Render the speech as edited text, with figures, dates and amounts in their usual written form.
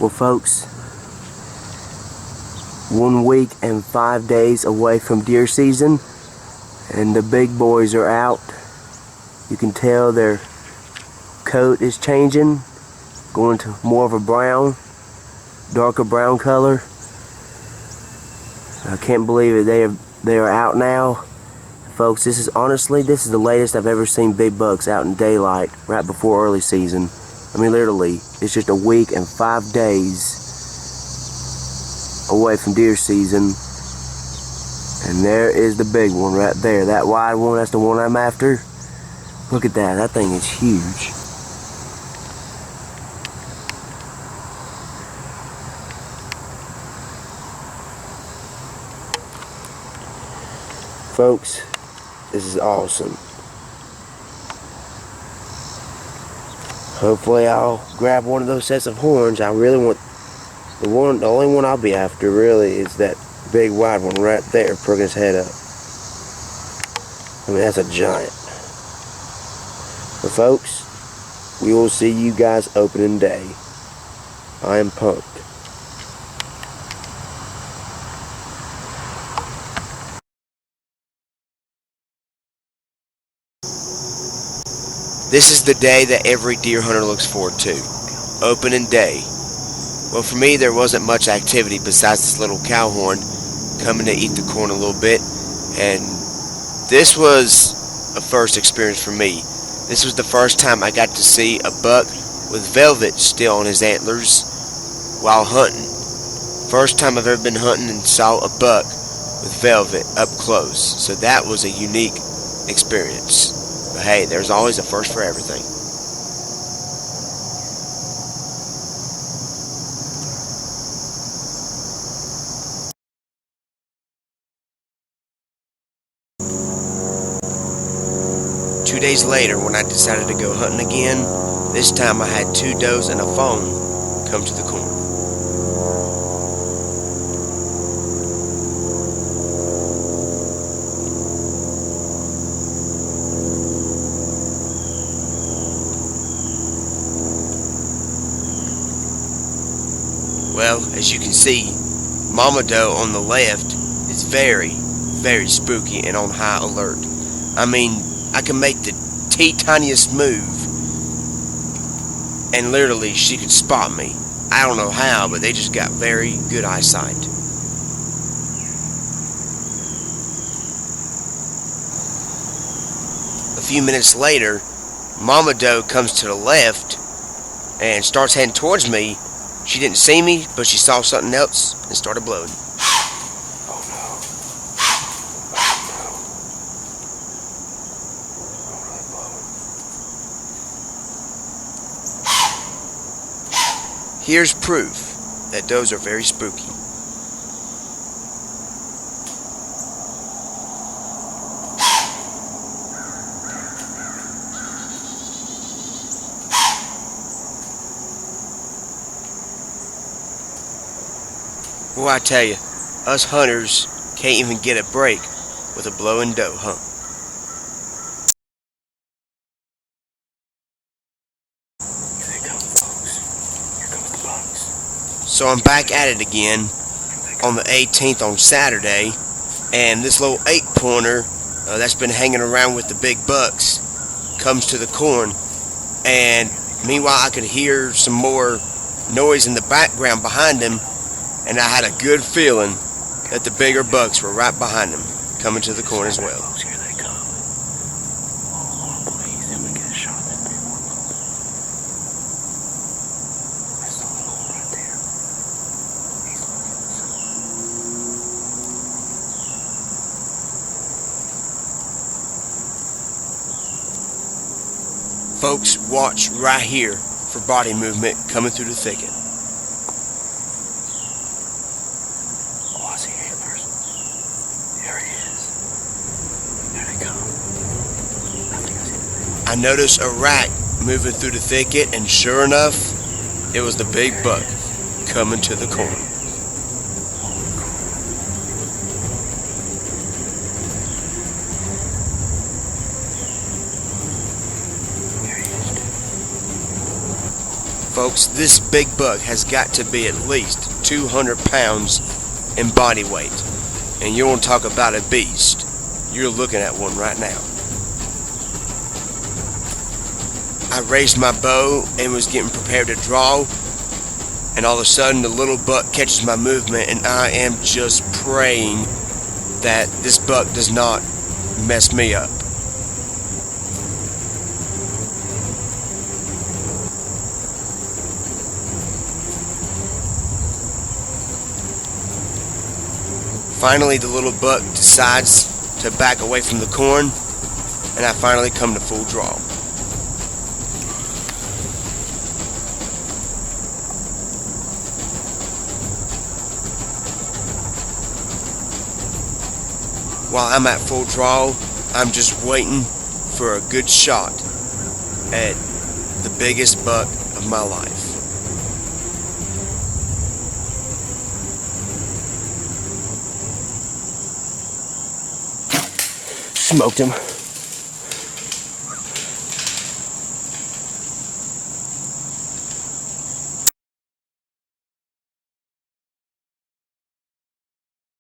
Well, folks, 1 week and 5 days away from deer season, and the big boys are out. You can tell their coat is changing, going to more of a brown, darker brown color. I can't believe it. They are out now. Folks, this is the latest I've ever seen big bucks out in daylight right before early season. I mean, literally, it's just a week and 5 days away from deer season. And there is the big one right there. That wide one, that's the one I'm after. Look at that. That thing is huge. Folks, this is awesome. Hopefully I'll grab one of those sets of horns. I really want the only one I'll be after really is that big wide one right there, perking his head up. I mean, that's a giant. But folks, we will see you guys opening day. I am pumped. This is the day that every deer hunter looks forward to. Opening day. Well, for me, there wasn't much activity besides this little cow horn coming to eat the corn a little bit. And this was a first experience for me. This was the first time I got to see a buck with velvet still on his antlers while hunting. First time I've ever been hunting and saw a buck with velvet up close. So that was a unique experience. But hey, there's always a first for everything. Two days later, when I decided to go hunting again, this time I had 2 does and a fawn come to the corn. Well, as you can see, Mama Doe on the left is very, very spooky and on high alert. I mean, I can make the tiniest move and literally she could spot me. I don't know how, but they just got very good eyesight. A few minutes later, Mama Doe comes to the left and starts heading towards me. She didn't see me, but she saw something else and started blowing. Oh no. Here's proof that does are very spooky. Well, I tell you, us hunters can't even get a break with a blowing doe, huh? Here they come, folks. Here comes the bucks. So I'm back at it again on the 18th on Saturday, and this little 8-pointer that's been hanging around with the big bucks comes to the corn, and meanwhile I could hear some more noise in the background behind him, and I had a good feeling that the bigger bucks were right behind him, coming to the corn as well. Folks, here they come. Oh, please, let me get a shot of that big one. That's the little one right there. He's looking at something. Folks, watch right here for body movement coming through the thicket. Oh, I see antlers. There he is. There they come. I think I see the big one. I noticed a rack moving through the thicket, and sure enough, it was the big buck coming to the corn. folks, this big buck has got to be at least 200 pounds in body weight. And you want to talk about a beast. You're looking at one right now. I raised my bow and was getting prepared to draw, and all of a sudden the little buck catches my movement, and I am just praying that this buck does not mess me up. Finally, the little buck decides to back away from the corn, and I finally come to full draw. While I'm at full draw, I'm just waiting for a good shot at the biggest buck of my life. Smoked him.